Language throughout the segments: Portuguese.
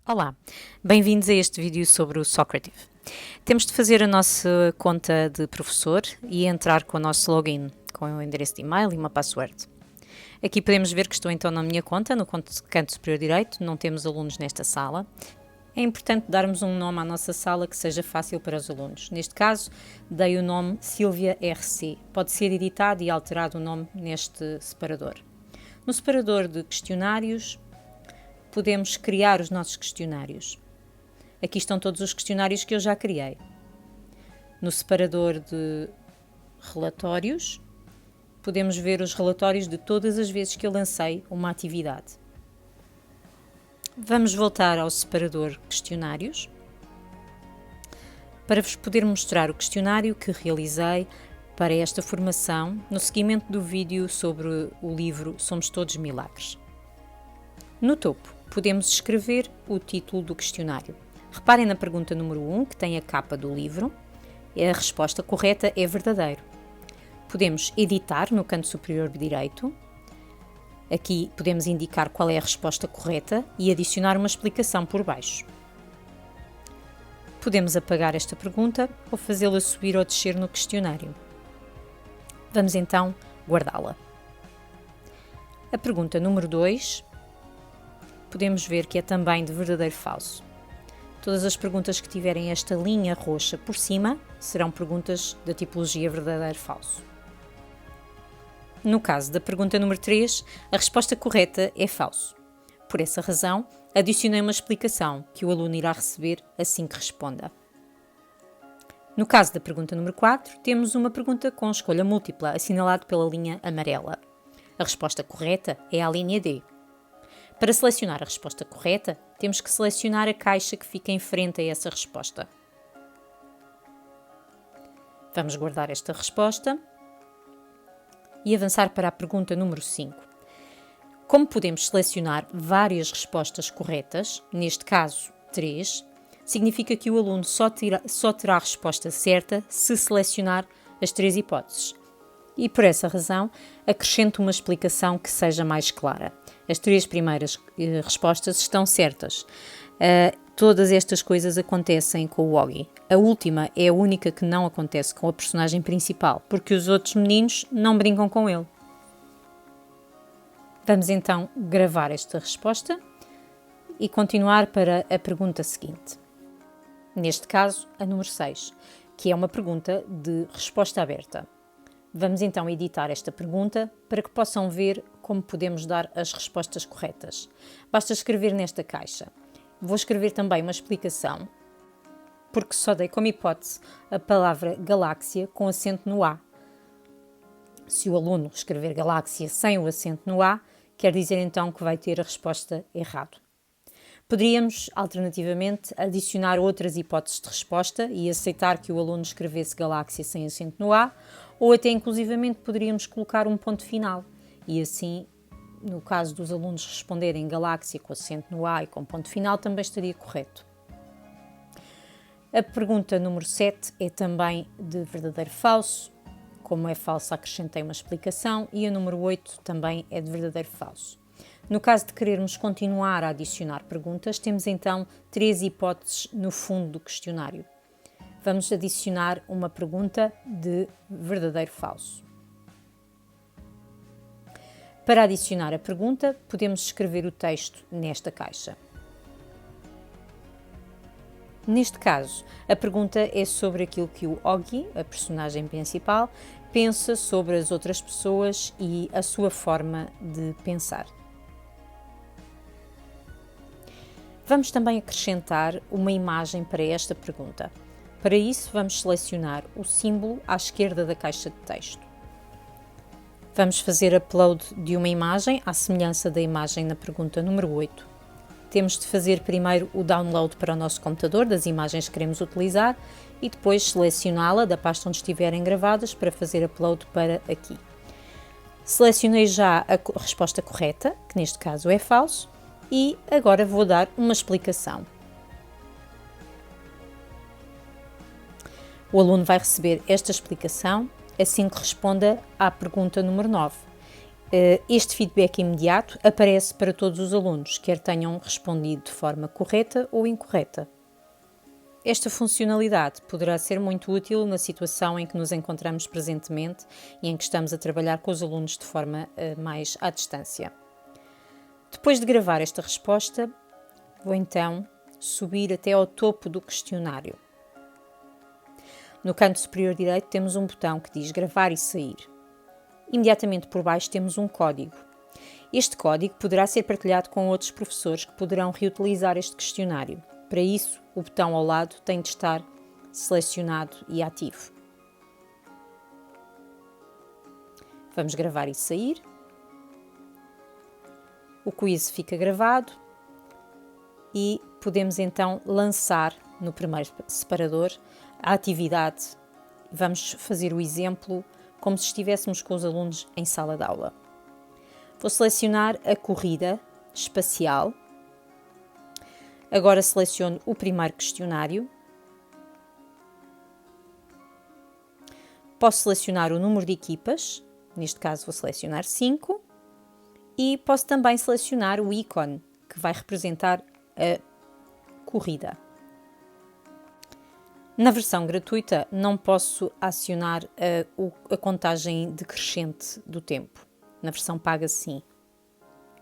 Olá, bem-vindos a este vídeo sobre o Socrative. Temos de fazer a nossa conta de professor e entrar com o nosso login, com o endereço de e-mail e uma password. Aqui podemos ver que estou então na minha conta, no canto superior direito, não temos alunos nesta sala. É importante darmos um nome à nossa sala que seja fácil para os alunos. Neste caso, dei o nome Silvia RC. Pode ser editado e alterado o nome neste separador. No separador de questionários, podemos criar os nossos questionários. Aqui estão todos os questionários que eu já criei. No separador de relatórios, podemos ver os relatórios de todas as vezes que eu lancei uma atividade. Vamos voltar ao separador questionários para vos poder mostrar o questionário que realizei para esta formação no seguimento do vídeo sobre o livro Somos Todos Milagres. No topo, podemos escrever o título do questionário. Reparem na pergunta número 1, que tem a capa do livro. A resposta correta é verdadeiro. Podemos editar no canto superior direito. Aqui podemos indicar qual é a resposta correta e adicionar uma explicação por baixo. Podemos apagar esta pergunta ou fazê-la subir ou descer no questionário. Vamos então guardá-la. A pergunta número 2, podemos ver que é também de verdadeiro falso. Todas as perguntas que tiverem esta linha roxa por cima serão perguntas da tipologia verdadeiro-falso. No caso da pergunta número 3, a resposta correta é falso. Por essa razão, adicionei uma explicação que o aluno irá receber assim que responda. No caso da pergunta número 4, temos uma pergunta com escolha múltipla, assinalado pela linha amarela. A resposta correta é a linha D. Para selecionar a resposta correta, temos que selecionar a caixa que fica em frente a essa resposta. Vamos guardar esta resposta e avançar para a pergunta número 5. Como podemos selecionar várias respostas corretas, neste caso 3, significa que o aluno só terá a resposta certa se selecionar as 3 hipóteses. E por essa razão, acrescento uma explicação que seja mais clara. As 3 primeiras respostas estão certas. Todas estas coisas acontecem com o Oggy. A última é a única que não acontece com a personagem principal, porque os outros meninos não brincam com ele. Vamos então gravar esta resposta e continuar para a pergunta seguinte. Neste caso, a número 6, que é uma pergunta de resposta aberta. Vamos então editar esta pergunta para que possam ver como podemos dar as respostas corretas. Basta escrever nesta caixa. Vou escrever também uma explicação, porque só dei como hipótese a palavra galáxia com acento no A. Se o aluno escrever galáxia sem o acento no A, quer dizer então que vai ter a resposta errada. Poderíamos, alternativamente, adicionar outras hipóteses de resposta e aceitar que o aluno escrevesse galáxia sem acento no A, ou até inclusivamente poderíamos colocar um ponto final e assim, no caso dos alunos responderem galáxia com acento no A e com ponto final, também estaria correto. A pergunta número 7 é também de verdadeiro-falso. Como é falso, acrescentei uma explicação, e a número 8 também é de verdadeiro-falso. No caso de querermos continuar a adicionar perguntas, temos então 3 hipóteses no fundo do questionário. Vamos adicionar uma pergunta de verdadeiro-falso. Para adicionar a pergunta, podemos escrever o texto nesta caixa. Neste caso, a pergunta é sobre aquilo que o Oggy, a personagem principal, pensa sobre as outras pessoas e a sua forma de pensar. Vamos também acrescentar uma imagem para esta pergunta. Para isso, vamos selecionar o símbolo à esquerda da caixa de texto. Vamos fazer upload de uma imagem, à semelhança da imagem na pergunta número 8. Temos de fazer primeiro o download para o nosso computador das imagens que queremos utilizar e depois selecioná-la da pasta onde estiverem gravadas para fazer upload para aqui. Selecionei já a resposta correta, que neste caso é falso, e agora vou dar uma explicação. O aluno vai receber esta explicação assim que responda à pergunta número 9. Este feedback imediato aparece para todos os alunos, quer tenham respondido de forma correta ou incorreta. Esta funcionalidade poderá ser muito útil na situação em que nos encontramos presentemente e em que estamos a trabalhar com os alunos de forma mais à distância. Depois de gravar esta resposta, vou então subir até ao topo do questionário. No canto superior direito temos um botão que diz gravar e sair. Imediatamente por baixo temos um código. Este código poderá ser partilhado com outros professores que poderão reutilizar este questionário. Para isso, o botão ao lado tem de estar selecionado e ativo. Vamos gravar e sair. O quiz fica gravado e podemos então lançar no primeiro separador a atividade. Vamos fazer o exemplo como se estivéssemos com os alunos em sala de aula. Vou selecionar a corrida espacial. Agora seleciono o primeiro questionário. Posso selecionar o número de equipas, neste caso vou selecionar 5, e posso também selecionar o ícone que vai representar a corrida. Na versão gratuita não posso acionar a contagem decrescente do tempo. Na versão paga sim.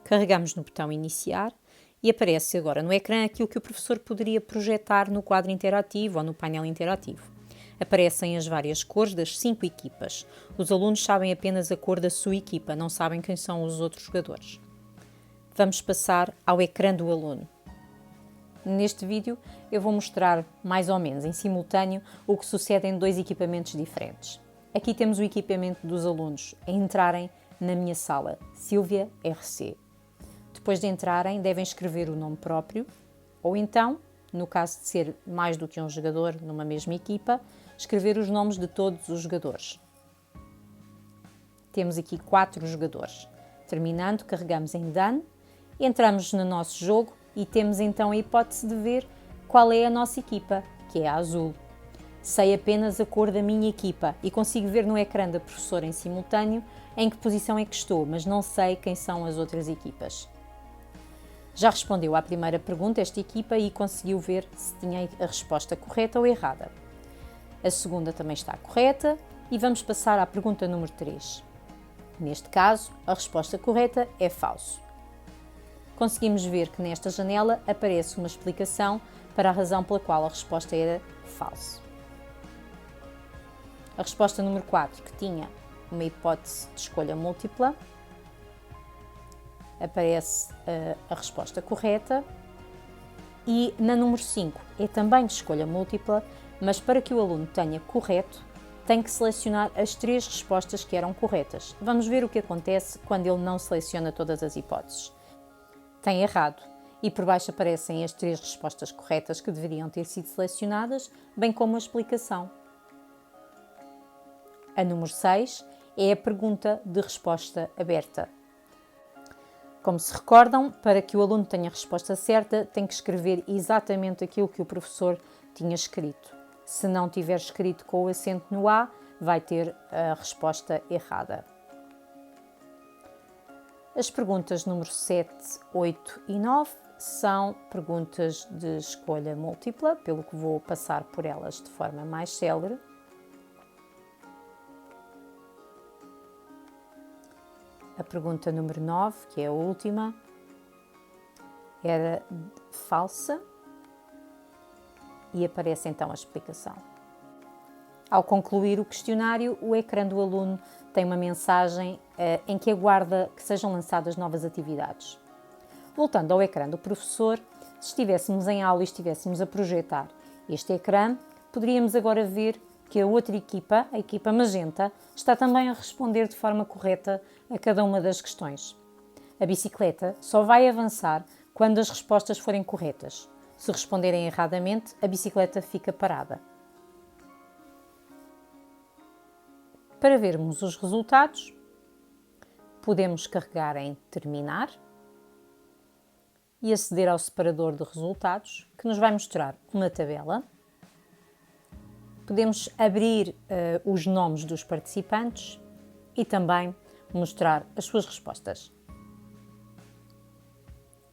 Carregamos no botão iniciar e aparece agora no ecrã aquilo que o professor poderia projetar no quadro interativo ou no painel interativo. Aparecem as várias cores das 5 equipas. Os alunos sabem apenas a cor da sua equipa, não sabem quem são os outros jogadores. Vamos passar ao ecrã do aluno. Neste vídeo eu vou mostrar mais ou menos em simultâneo o que sucede em 2 equipamentos diferentes. Aqui temos o equipamento dos alunos a entrarem na minha sala, Silvia RC. Depois de entrarem, devem escrever o nome próprio, ou então, no caso de ser mais do que um jogador numa mesma equipa, escrever os nomes de todos os jogadores. Temos aqui 4 jogadores. Terminando, carregamos em Done, entramos no nosso jogo e temos então a hipótese de ver qual é a nossa equipa, que é a azul. Sei apenas a cor da minha equipa e consigo ver no ecrã da professora em simultâneo em que posição é que estou, mas não sei quem são as outras equipas. Já respondeu à primeira pergunta esta equipa e conseguiu ver se tinha a resposta correta ou errada. A segunda também está correta e vamos passar à pergunta número 3. Neste caso, a resposta correta é falso. Conseguimos ver que nesta janela aparece uma explicação para a razão pela qual a resposta era falso. A resposta número 4, que tinha uma hipótese de escolha múltipla, aparece a resposta correta, e na número 5 é também de escolha múltipla, mas para que o aluno tenha correto, tem que selecionar as 3 respostas que eram corretas. Vamos ver o que acontece quando ele não seleciona todas as hipóteses. Tem errado, e por baixo aparecem as 3 respostas corretas que deveriam ter sido selecionadas, bem como a explicação. A número 6 é a pergunta de resposta aberta. Como se recordam, para que o aluno tenha a resposta certa, tem que escrever exatamente aquilo que o professor tinha escrito. Se não tiver escrito com o acento no A, vai ter a resposta errada. As perguntas número 7, 8 e 9 são perguntas de escolha múltipla, pelo que vou passar por elas de forma mais célere. A pergunta número 9, que é a última, era falsa e aparece então a explicação. Ao concluir o questionário, o ecrã do aluno tem uma mensagem em que aguarda que sejam lançadas novas atividades. Voltando ao ecrã do professor, se estivéssemos em aula e estivéssemos a projetar este ecrã, poderíamos agora ver que a outra equipa, a equipa magenta, está também a responder de forma correta a cada uma das questões. A bicicleta só vai avançar quando as respostas forem corretas. Se responderem erradamente, a bicicleta fica parada. Para vermos os resultados, podemos carregar em Terminar e aceder ao separador de resultados, que nos vai mostrar uma tabela. Podemos abrir os nomes dos participantes e também mostrar as suas respostas.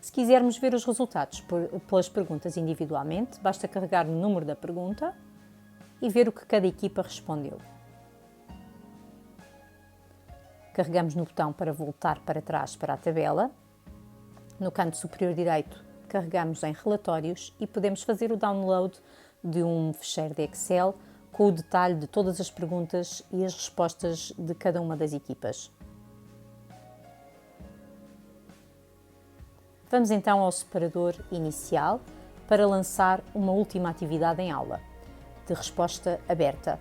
Se quisermos ver os resultados pelas perguntas individualmente, basta carregar no número da pergunta e ver o que cada equipa respondeu. Carregamos no botão para voltar para trás para a tabela. No canto superior direito, carregamos em Relatórios e podemos fazer o download de um ficheiro de Excel com o detalhe de todas as perguntas e as respostas de cada uma das equipas. Vamos então ao separador inicial para lançar uma última atividade em aula, de resposta aberta.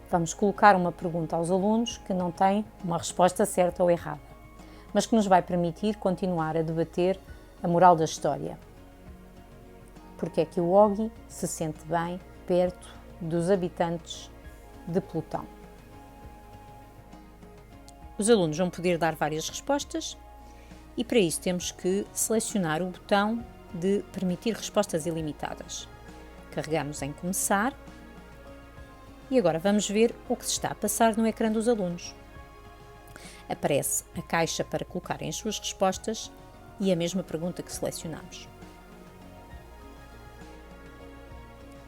Vamos colocar uma pergunta aos alunos que não tem uma resposta certa ou errada, mas que nos vai permitir continuar a debater a moral da história. Porque é que o Augie se sente bem perto dos habitantes de Plutão? Os alunos vão poder dar várias respostas e para isso temos que selecionar o botão de permitir respostas ilimitadas. Carregamos em Começar e agora vamos ver o que se está a passar no ecrã dos alunos. Aparece a caixa para colocarem as suas respostas e a mesma pergunta que selecionamos.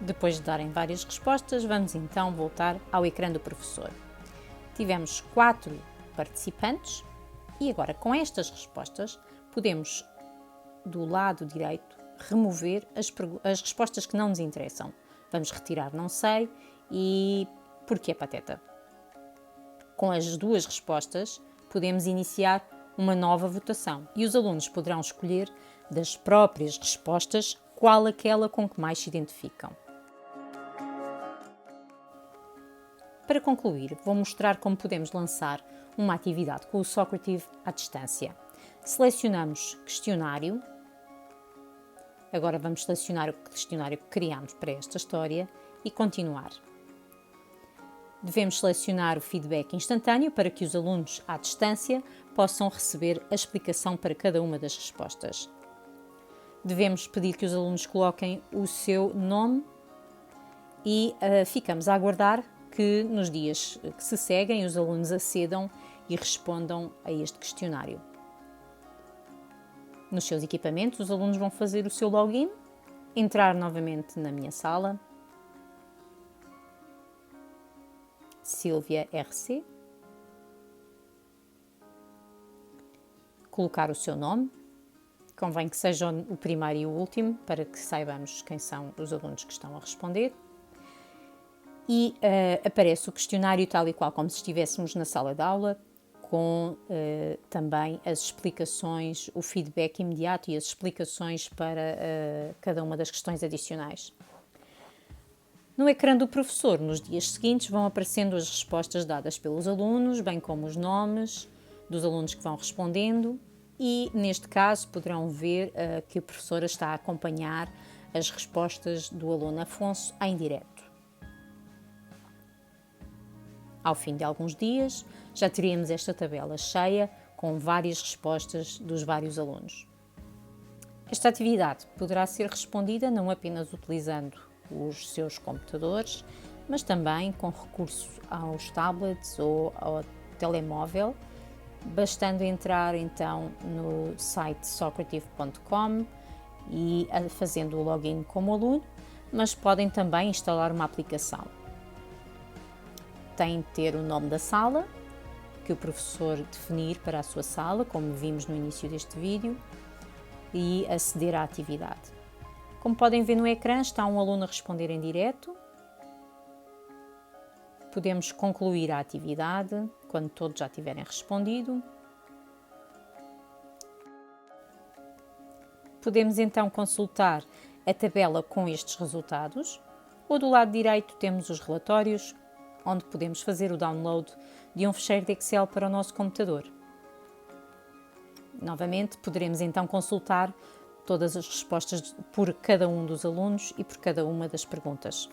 Depois de darem várias respostas, vamos então voltar ao ecrã do professor. Tivemos 4 participantes e agora com estas respostas podemos, do lado direito, remover as respostas que não nos interessam. Vamos retirar não sei e porquê Pateta. Com as 2 respostas podemos iniciar uma nova votação e os alunos poderão escolher das próprias respostas qual aquela com que mais se identificam. Para concluir, vou mostrar como podemos lançar uma atividade com o Socrative à distância. Selecionamos questionário. Agora vamos selecionar o questionário que criamos para esta história e continuar. Devemos selecionar o feedback instantâneo para que os alunos à distância possam receber a explicação para cada uma das respostas. Devemos pedir que os alunos coloquem o seu nome e ficamos a aguardar que nos dias que se seguem os alunos acedam e respondam a este questionário. Nos seus equipamentos, os alunos vão fazer o seu login, entrar novamente na minha sala, Silvia RC, colocar o seu nome, convém que seja o primeiro e o último para que saibamos quem são os alunos que estão a responder. E aparece o questionário tal e qual como se estivéssemos na sala de aula, com também as explicações, o feedback imediato e as explicações para cada uma das questões adicionais. No ecrã do professor, nos dias seguintes, vão aparecendo as respostas dadas pelos alunos, bem como os nomes dos alunos que vão respondendo e, neste caso, poderão ver que a professora está a acompanhar as respostas do aluno Afonso em direto. Ao fim de alguns dias, já teríamos esta tabela cheia com várias respostas dos vários alunos. Esta atividade poderá ser respondida não apenas utilizando os seus computadores, mas também com recurso aos tablets ou ao telemóvel, bastando entrar então no site socrative.com e fazendo o login como aluno, mas podem também instalar uma aplicação. Tem de ter o nome da sala, que o professor definir para a sua sala, como vimos no início deste vídeo, e aceder à atividade. Como podem ver no ecrã, está um aluno a responder em direto. Podemos concluir a atividade quando todos já tiverem respondido. Podemos então consultar a tabela com estes resultados, ou do lado direito temos os relatórios, onde podemos fazer o download de um ficheiro de Excel para o nosso computador. Novamente, poderemos então consultar todas as respostas por cada um dos alunos e por cada uma das perguntas.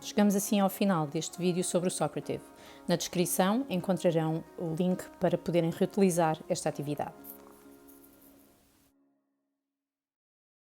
Chegamos assim ao final deste vídeo sobre o Socrative. Na descrição encontrarão o link para poderem reutilizar esta atividade.